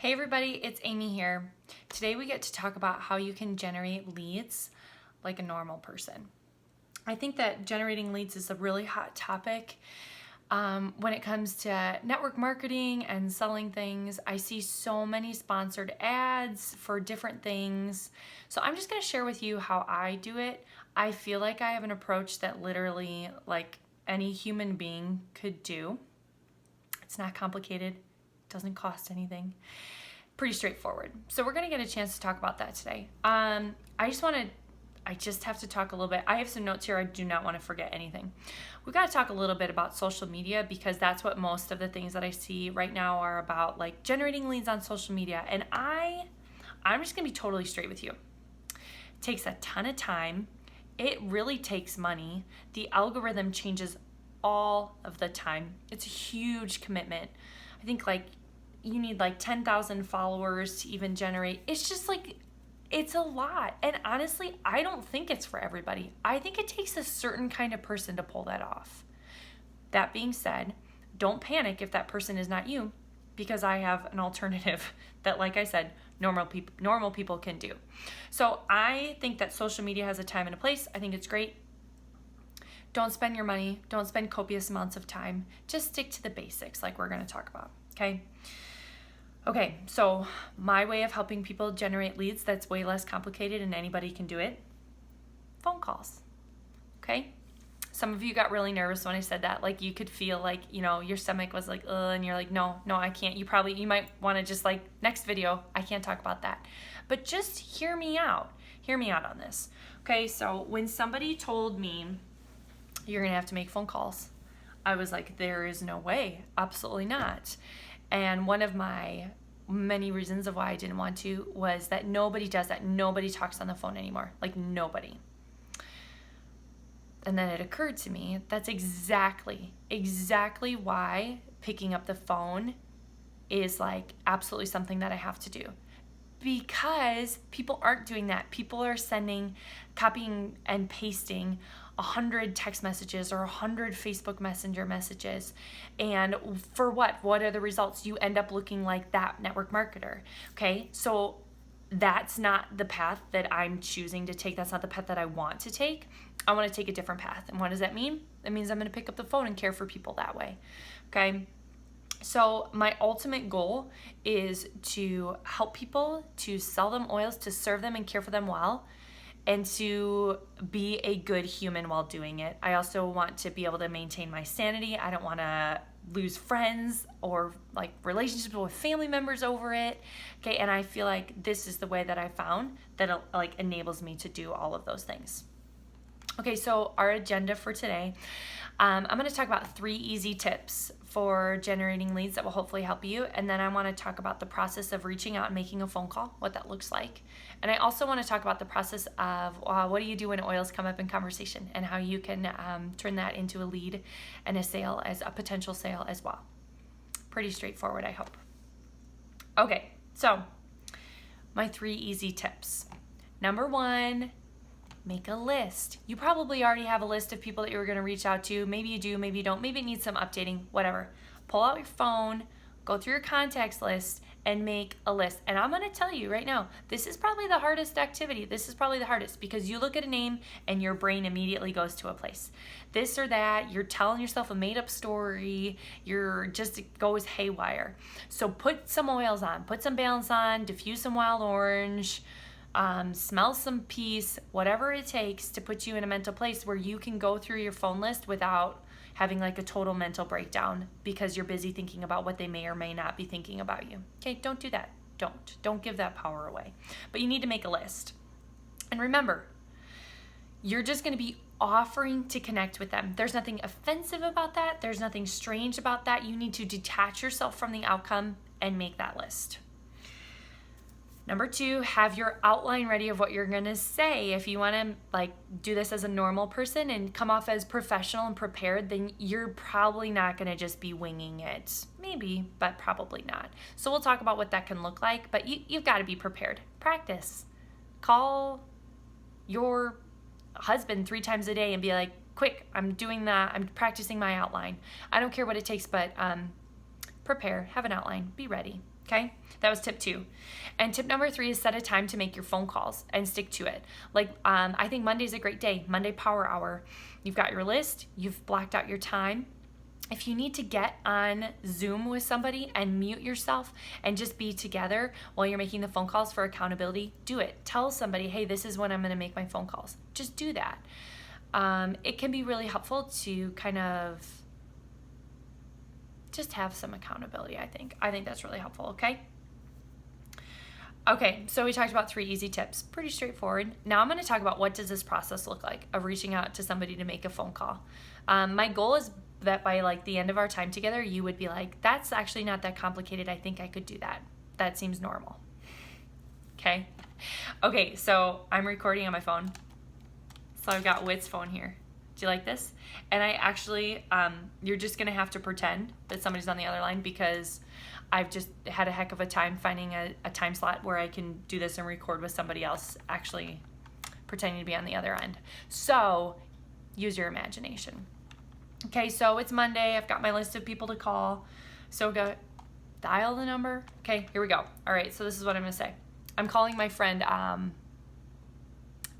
Hey everybody, it's Amy here. Today we get to talk about how you can generate leads like a normal person. I think that generating leads is a really hot topic when it comes to network marketing and selling things. I see so many sponsored ads for different things. So I'm just going to share with you how I do it. I feel like I have an approach that literally like any human being could do. It's not complicated. Doesn't cost anything. Pretty straightforward. So we're going to get a chance to talk about that today. I just have to talk a little bit. I have some notes here. I do not want to forget anything. We've got to talk a little bit about social media because that's what most of the things that I see right now are about, like generating leads on social media. And I'm just going to be totally straight with you. It takes a ton of time. It really takes money. The algorithm changes all of the time. It's a huge commitment. I think you need 10,000 followers to even generate. It's just it's a lot. And honestly, I don't think it's for everybody. I think it takes a certain kind of person to pull that off. That being said, don't panic if that person is not you, because I have an alternative that, like I said, normal people can do. So I think that social media has a time and a place. I think it's great. Don't spend your money. Don't spend copious amounts of time. Just stick to the basics like we're going to talk about. Okay, so my way of helping people generate leads that's way less complicated and anybody can do it. Phone calls. Okay? Some of you got really nervous when I said that. You could feel your stomach was ugh, and you're like, no, I can't. You might want to just next video, I can't talk about that. But just hear me out. Hear me out on this. Okay, so when somebody told me you're going to have to make phone calls, I was like, there is no way. Absolutely not. And one of my many reasons of why I didn't want to was that nobody does that. Nobody talks on the phone anymore. Nobody. And then it occurred to me, that's exactly why picking up the phone is absolutely something that I have to do. Because people aren't doing that. People are copying and pasting 100 text messages or 100 Facebook Messenger messages. And for what? What are the results? You end up looking like that network marketer. Okay, so that's not the path that I'm choosing to take. That's not the path that I want to take. I want to take a different path. And what does that mean? That means I'm going to pick up the phone and care for people that way. Okay. So my ultimate goal is to help people, to sell them oils, to serve them and care for them well, and to be a good human while doing it. I also want to be able to maintain my sanity. I don't want to lose friends or relationships with family members over it. Okay, and I feel like this is the way that I found that enables me to do all of those things. Okay, so our agenda for today, I'm going to talk about 3 easy tips for generating leads that will hopefully help you. And then I want to talk about the process of reaching out and making a phone call, what that looks like. And I also want to talk about the process of what do you do when oils come up in conversation and how you can turn that into a lead and a sale, as a potential sale as well. Pretty straightforward, I hope. Okay, so my 3 easy tips. Number 1, make a list. You probably already have a list of people that you're going to reach out to. Maybe you do, maybe you don't. Maybe it needs some updating, whatever. Pull out your phone, go through your contacts list, and make a list. And I'm going to tell you right now, this is probably the hardest activity. This is probably the hardest because you look at a name and your brain immediately goes to a place. This or that, you're telling yourself a made-up story. It goes haywire. So put some oils on, put some balance on, diffuse some wild orange, smell some peace, whatever it takes to put you in a mental place where you can go through your phone list without having a total mental breakdown because you're busy thinking about what they may or may not be thinking about you. Okay, don't do that. Don't give that power away. But you need to make a list. And remember, you're just going to be offering to connect with them. There's nothing offensive about that. There's nothing strange about that. You need to detach yourself from the outcome and make that list. Number 2, have your outline ready of what you're going to say. If you want to do this as a normal person and come off as professional and prepared, then you're probably not going to just be winging it. Maybe, but probably not. So we'll talk about what that can look like, but you've got to be prepared. Practice. Call your husband 3 times a day and be like, quick, I'm doing that. I'm practicing my outline. I don't care what it takes, but prepare, have an outline, be ready. Okay, that was tip 2. And tip number 3 is set a time to make your phone calls and stick to it. Like, I think Monday's a great day, Monday Power Hour. You've got your list, you've blocked out your time. If you need to get on Zoom with somebody and mute yourself and just be together while you're making the phone calls for accountability, do it. Tell somebody, hey, this is when I'm going to make my phone calls. Just do that. It can be really helpful to kind of just have some accountability, I think. I think that's really helpful, okay? Okay, so we talked about 3 easy tips. Pretty straightforward. Now I'm going to talk about what does this process look like of reaching out to somebody to make a phone call. My goal is that by like the end of our time together, you would be like, that's actually not that complicated. I think I could do that. That seems normal. Okay? Okay, so I'm recording on my phone. So I've got Whit's phone here. Do you like this? And I actually, you're just going to have to pretend that somebody's on the other line because I've just had a heck of a time finding a time slot where I can do this and record with somebody else actually pretending to be on the other end. So use your imagination. Okay, so it's Monday. I've got my list of people to call. So go dial the number. Okay, here we go. All right, so this is what I'm going to say. I'm calling my friend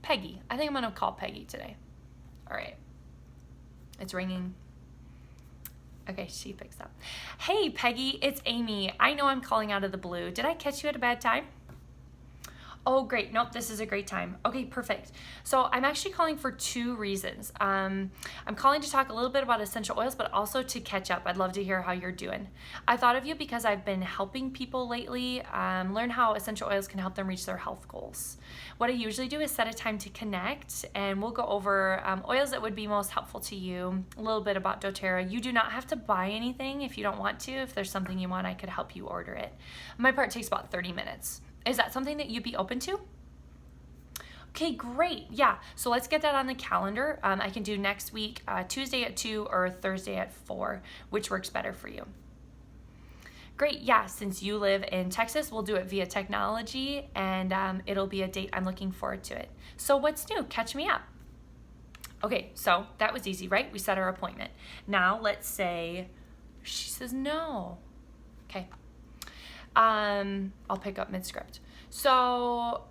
Peggy. I think I'm going to call Peggy today. All right. It's ringing. Okay, she picks up. Hey, Peggy, it's Amy. I know I'm calling out of the blue. Did I catch you at a bad time? Oh, great. Nope, this is a great time. Okay, perfect. So I'm actually calling for 2 reasons. I'm calling to talk a little bit about essential oils, but also to catch up. I'd love to hear how you're doing. I thought of you because I've been helping people lately learn how essential oils can help them reach their health goals. What I usually do is set a time to connect, and we'll go over oils that would be most helpful to you, a little bit about doTERRA. You do not have to buy anything if you don't want to. If there's something you want, I could help you order it. My part takes about 30 minutes. Is that something that you'd be open to? Okay, great. Yeah, so let's get that on the calendar. I can do next week, Tuesday at 2 or Thursday at 4, which works better for you. Great, yeah, since you live in Texas, we'll do it via technology, and it'll be a date. I'm looking forward to it. So what's new? Catch me up. Okay, so that was easy, right? We set our appointment. Now let's say she says no. Okay. I'll pick up mid-script. So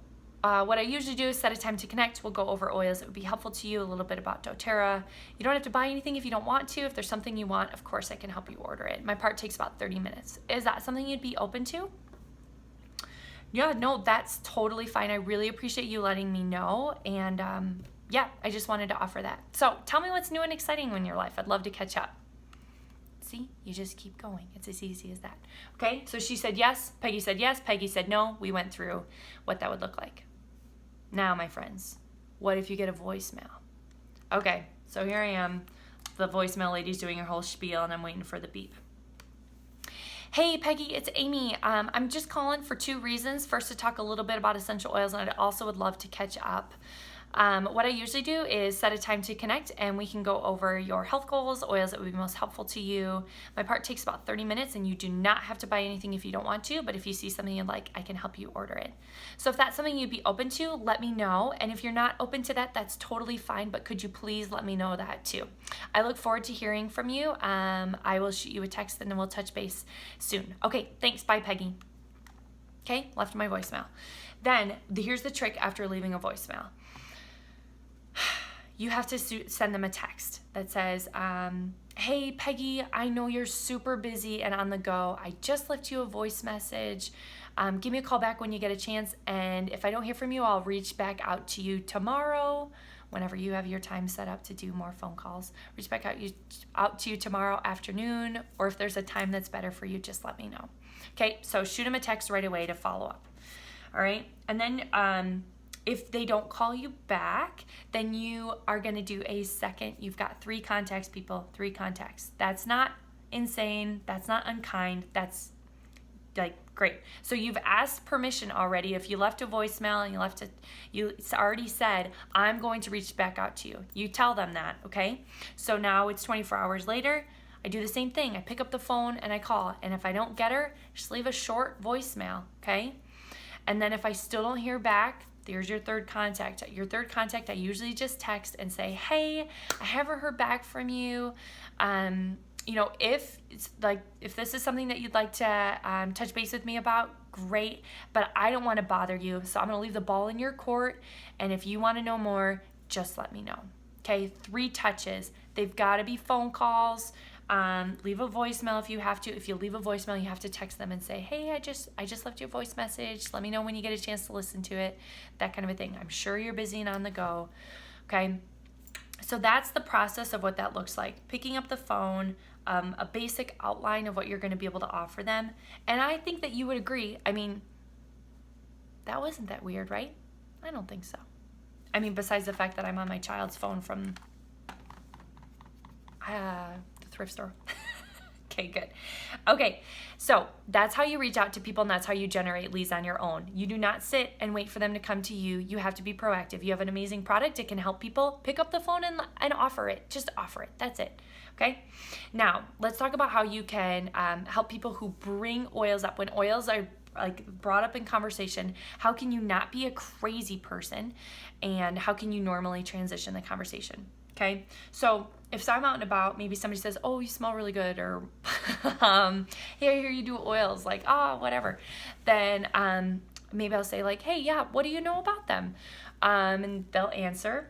what I usually do is set a time to connect. We'll go over oils that would be helpful to you, a little bit about doTERRA. You don't have to buy anything if you don't want to. If there's something you want, of course, I can help you order it. My part takes about 30 minutes. Is that something you'd be open to? Yeah, no, that's totally fine. I really appreciate you letting me know. And yeah, I just wanted to offer that. So tell me what's new and exciting in your life. I'd love to catch up. See, you just keep going. It's as easy as that. Okay, so she said yes, Peggy said no. We went through what that would look like. Now, my friends, what if you get a voicemail? Okay, so here I am. The voicemail lady's doing her whole spiel, and I'm waiting for the beep. Hey, Peggy, it's Amy. I'm just calling for 2 reasons. First, to talk a little bit about essential oils, and I also would love to catch up. What I usually do is set a time to connect, and we can go over your health goals, oils that would be most helpful to you. My part takes about 30 minutes, and you do not have to buy anything if you don't want to, but if you see something you'd like, I can help you order it. So if that's something you'd be open to, let me know. And if you're not open to that, that's totally fine, but could you please let me know that too? I look forward to hearing from you. I will shoot you a text, and then we'll touch base soon. Okay, thanks. Bye, Peggy. Okay, left my voicemail. Then here's the trick after leaving a voicemail. You have to send them a text that says, hey, Peggy, I know you're super busy and on the go. I just left you a voice message. Give me a call back when you get a chance. And if I don't hear from you, I'll reach back out to you tomorrow. Whenever you have your time set up to do more phone calls, reach back out to you tomorrow afternoon, or if there's a time that's better for you, just let me know. Okay, so shoot them a text right away to follow up. All right, and then if they don't call you back, then you are going to do a second. You've got 3 contacts, people, 3 contacts. That's not insane. That's not unkind. That's like great. So you've asked permission already. If you left a voicemail and you already said, I'm going to reach back out to you. You tell them that, okay? So now it's 24 hours later. I do the same thing. I pick up the phone and I call. And if I don't get her, just leave a short voicemail, okay? And then if I still don't hear back, there's your 3rd contact. Your 3rd contact, I usually just text and say, hey, I haven't heard back from you. if this is something that you'd like to touch base with me about, great. But I don't want to bother you, so I'm going to leave the ball in your court. And if you want to know more, just let me know. Okay, 3 touches. They've got to be phone calls. Leave a voicemail if you have to. If you leave a voicemail, you have to text them and say, hey, I just left you a voice message. Let me know when you get a chance to listen to it. That kind of a thing. I'm sure you're busy and on the go. Okay. So that's the process of what that looks like. Picking up the phone, a basic outline of what you're going to be able to offer them. And I think that you would agree. I mean, that wasn't that weird, right? I don't think so. I mean, besides the fact that I'm on my child's phone from the thrift store. Okay, good. Okay, so that's how you reach out to people, and that's how you generate leads on your own. You do not sit and wait for them to come to you. You have to be proactive. You have an amazing product. It can help people. Pick up the phone and offer it. Just offer it. That's it. Okay? Now, let's talk about how you can help people who bring oils up. When oils are like brought up in conversation, how can you not be a crazy person, and how can you normally transition the conversation? Okay, so if I'm out and about, maybe somebody says, oh, you smell really good, or hey, I hear you do oils, like, whatever, then maybe I'll say like, hey, yeah, what do you know about them? And they'll answer,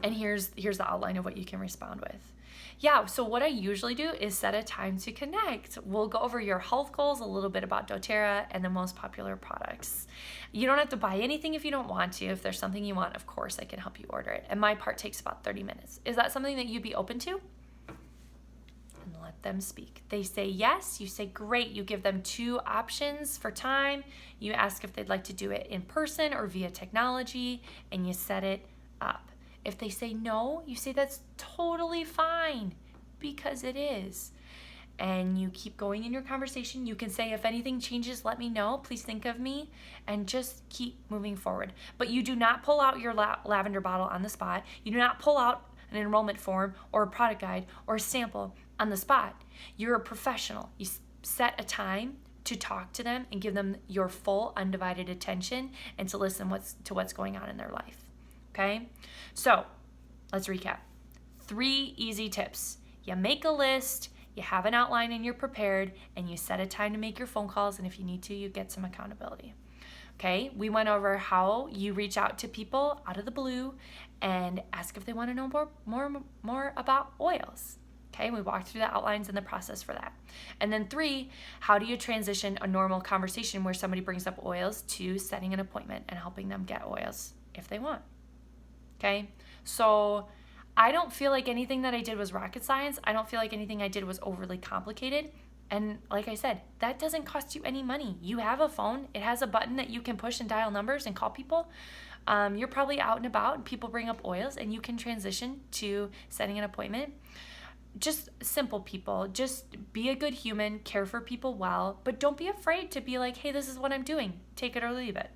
and here's the outline of what you can respond with. Yeah, so what I usually do is set a time to connect. We'll go over your health goals, a little bit about doTERRA, and the most popular products. You don't have to buy anything if you don't want to. If there's something you want, of course, I can help you order it. And my part takes about 30 minutes. Is that something that you'd be open to? And let them speak. They say yes, you say great. You give them 2 options for time. You ask if they'd like to do it in person or via technology, and you set it up. If they say no, you say that's totally fine, because it is. And you keep going in your conversation. You can say, if anything changes, let me know. Please think of me, and just keep moving forward. But you do not pull out your lavender bottle on the spot. You do not pull out an enrollment form or a product guide or a sample on the spot. You're a professional. You set a time to talk to them and give them your full undivided attention, and to listen to what's going on in their life. Okay, so let's recap. 3 easy tips. You make a list, you have an outline, and you're prepared, and you set a time to make your phone calls, and if you need to, you get some accountability. Okay, we went over how you reach out to people out of the blue and ask if they want to know more about oils. Okay, we walked through the outlines and the process for that. And then 3, how do you transition a normal conversation where somebody brings up oils to setting an appointment and helping them get oils if they want. Okay, so I don't feel like anything that I did was rocket science. I don't feel like anything I did was overly complicated. And like I said, that doesn't cost you any money. You have a phone. It has a button that you can push and dial numbers and call people. You're probably out and about, and people bring up oils, and you can transition to setting an appointment. Just simple, people. Just be a good human, care for people well, but don't be afraid to be like, hey, this is what I'm doing. Take it or leave it.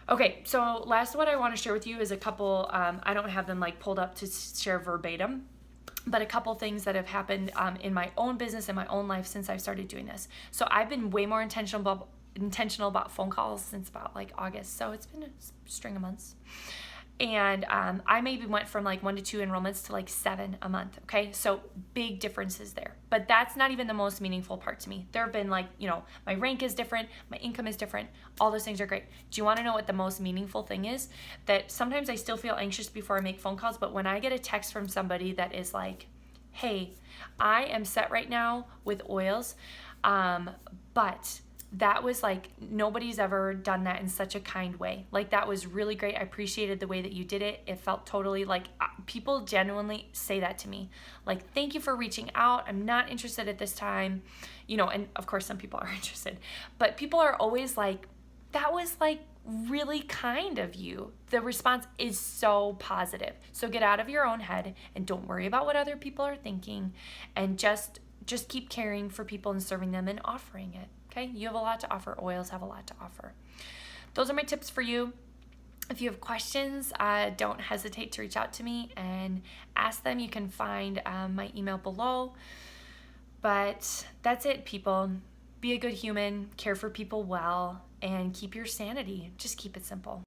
Okay, so last what I want to share with you is a couple, I don't have them like pulled up to share verbatim, but a couple things that have happened in my own business and my own life since I've started doing this. So I've been way more intentional about phone calls since about like August. So it's been a string of months. And I maybe went from like 1 to 2 enrollments to like 7 a month. Okay, so big differences there. But that's not even the most meaningful part to me. There have been like, my rank is different, my income is different. All those things are great. Do you want to know what the most meaningful thing is? That sometimes I still feel anxious before I make phone calls, but when I get a text from somebody that is like, hey, I am set right now with oils, but that was like, nobody's ever done that in such a kind way. Like, that was really great. I appreciated the way that you did it. It felt totally like, people genuinely say that to me. Like, thank you for reaching out. I'm not interested at this time. And of course some people are interested, but people are always like, that was like really kind of you. The response is so positive. So get out of your own head and don't worry about what other people are thinking, and just keep caring for people and serving them and offering it. Okay, you have a lot to offer. Oils have a lot to offer. Those are my tips for you. If you have questions, don't hesitate to reach out to me and ask them. You can find my email below. But that's it, people. Be a good human, care for people well, and keep your sanity. Just keep it simple.